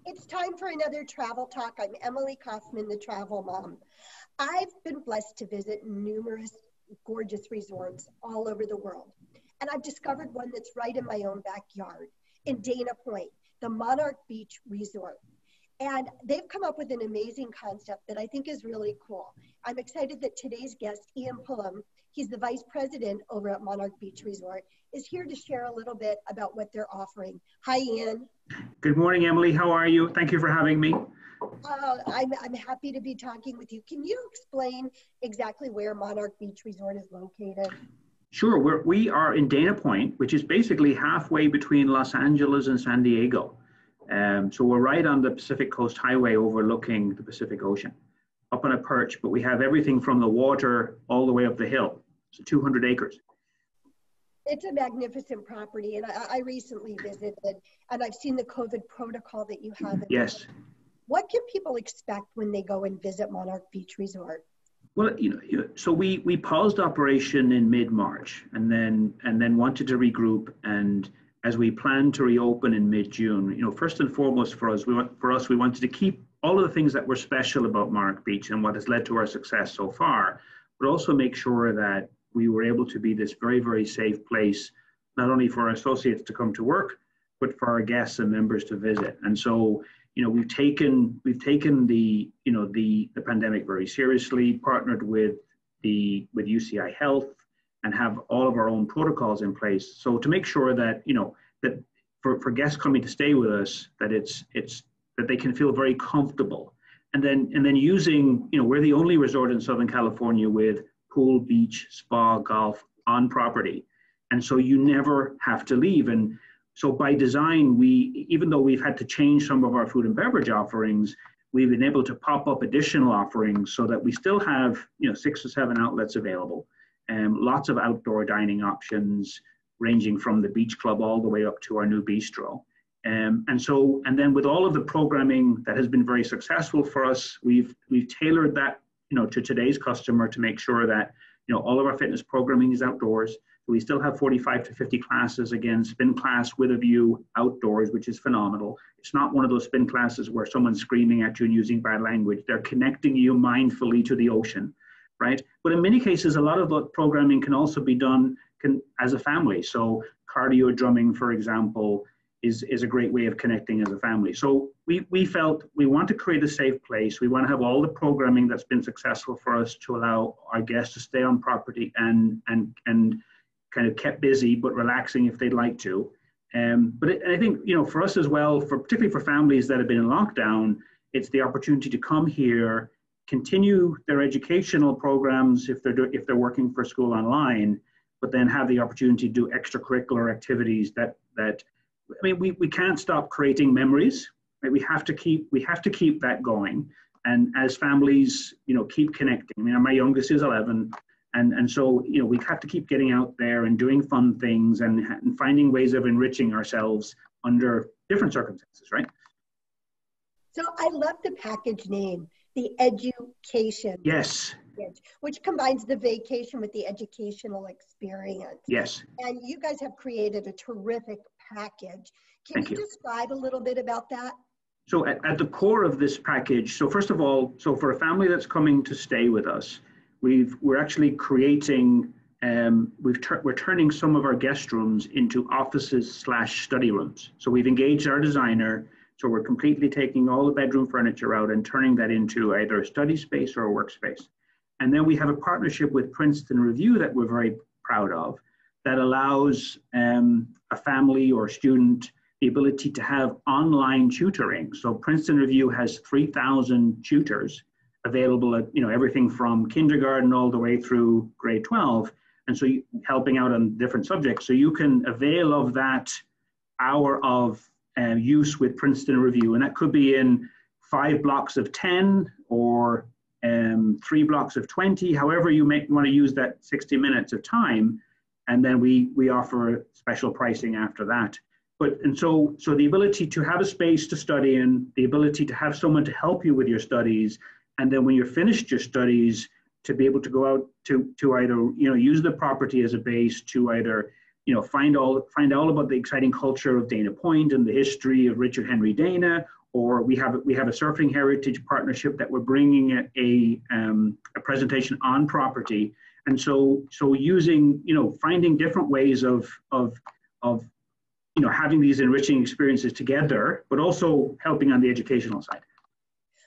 It's time for another travel talk. I'm Emily Kaufman, the travel mom. I've been blessed to visit numerous gorgeous resorts all over the world. And I've discovered one that's right in my own backyard in Dana Point, the Monarch Beach Resort. And they've come up with an amazing concept that I think is really cool. I'm excited that today's guest, Ian Pullan, he's the vice president over at Monarch Beach Resort, is here to share a little bit about what they're offering. Hi, Ian. Good morning, Emily. How are you? Thank you for having me. I'm happy to be talking with you. Can you explain exactly where Monarch Beach Resort is located? Sure. We are in Dana Point, which is basically halfway between Los Angeles and San Diego. So we're right on the Pacific Coast Highway overlooking the Pacific Ocean, up on a perch, but we have everything from the water all the way up the hill. So 200 acres. It's a magnificent property, and I recently visited, and I've seen the COVID protocol that you have. Yes. What can people expect when they go and visit Monarch Beach Resort? Well, so we paused operation in mid-March, and then wanted to regroup. And as we plan to reopen in mid-June, first and foremost for us, we wanted to keep all of the things that were special about Monarch Beach and what has led to our success so far, but also make sure that we were able to be this very, very safe place, not only for our associates to come to work, but for our guests and members to visit. And so, we've taken the pandemic very seriously, partnered with UCI Health, and have all of our own protocols in place. So to make sure that that for guests coming to stay with us, that that they can feel very comfortable, and then using we're the only resort in Southern California with pool, beach, spa, golf on property. And so you never have to leave. And so by design, even though we've had to change some of our food and beverage offerings, we've been able to pop up additional offerings so that we still have 6 or 7 outlets available, and lots of outdoor dining options ranging from the beach club all the way up to our new bistro. And then with all of the programming that has been very successful for us, we've tailored that to today's customer to make sure that all of our fitness programming is outdoors. We still have 45 to 50 classes, again, spin class with a view outdoors, which is phenomenal. It's not one of those spin classes where someone's screaming at you and using bad language. They're connecting you mindfully to the ocean, right? But in many cases, a lot of the programming can also be done as a family. So cardio drumming, for example, is a great way of connecting as a family. So we felt we want to create a safe place. We want to have all the programming that's been successful for us to allow our guests to stay on property and kind of kept busy, but relaxing if they'd like to. But I think, for us as well, particularly for families that have been in lockdown, it's the opportunity to come here, continue their educational programs if they're working for school online, but then have the opportunity to do extracurricular activities we can't stop creating memories, right? We have to keep that going. And as families, keep connecting. My youngest is 11. And so, we have to keep getting out there and doing fun things and finding ways of enriching ourselves under different circumstances, right? So I love the package name, the education. Yes. Package, which combines the vacation with the educational experience. Yes. And you guys have created a terrific package. Can you describe a little bit about that? So at the core of this package, so first of all, so for a family that's coming to stay with us, we're actually creating, we're turning some of our guest rooms into offices/study rooms. So we've engaged our designer, so we're completely taking all the bedroom furniture out and turning that into either a study space or a workspace. And then we have a partnership with Princeton Review that we're very proud of that allows a family or student the ability to have online tutoring. So Princeton Review has 3,000 tutors available at everything from kindergarten all the way through grade 12. And so helping out on different subjects. So you can avail of that hour of use with Princeton Review. And that could be in 5 blocks of 10 or 3 blocks of 20, however you may want to use that 60 minutes of time. And then we offer special pricing after that. So the ability to have a space to study in, the ability to have someone to help you with your studies, and then when you're finished your studies, to be able to go out to either use the property as a base to either find all about the exciting culture of Dana Point and the history of Richard Henry Dana, or we have a surfing heritage partnership that we're bringing a presentation on property. And so using, finding different ways of having these enriching experiences together, but also helping on the educational side.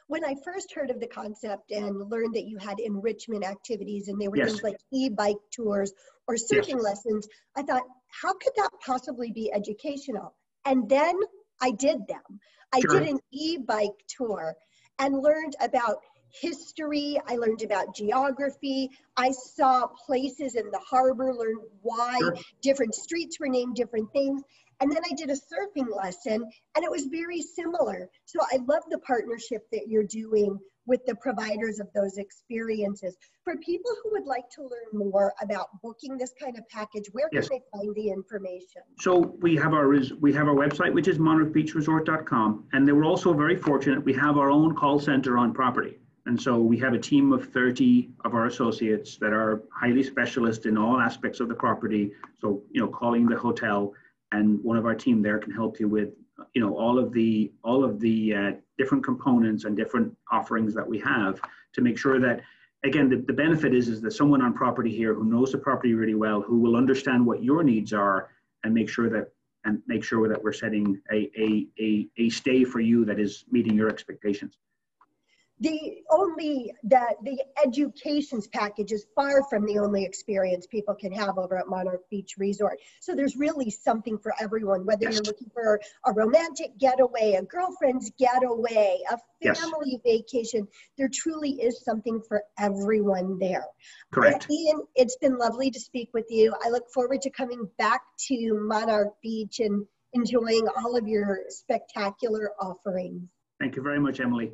When I first heard of the concept and learned that you had enrichment activities and they were Yes. things like e-bike tours or surfing lessons, I thought, how could that possibly be educational? And then I did them. I Sure. did an e-bike tour and learned about history. I learned about geography. I saw places in the harbor, learned why Sure. different streets were named different things. And then I did a surfing lesson and it was very similar. So I love the partnership that you're doing with the providers of those experiences. For people who would like to learn more about booking this kind of package, where can Yes. they find the information? So we have our website, which is monarchbeachresort.com, and then we're also very fortunate. We have our own call center on property, and so we have a team of 30 of our associates that are highly specialist in all aspects of the property. So calling the hotel, and one of our team there can help you with all of the different components and different offerings that we have to make sure that, again, the benefit is that someone on property here who knows the property really well, who will understand what your needs are and make sure that we're setting a stay for you that is meeting your expectations. The educations package is far from the only experience people can have over at Monarch Beach Resort. So there's really something for everyone, whether Yes. you're looking for a romantic getaway, a girlfriend's getaway, a Yes. family vacation. There truly is something for everyone there. Correct. Ian, it's been lovely to speak with you. I look forward to coming back to Monarch Beach and enjoying all of your spectacular offerings. Thank you very much, Emily.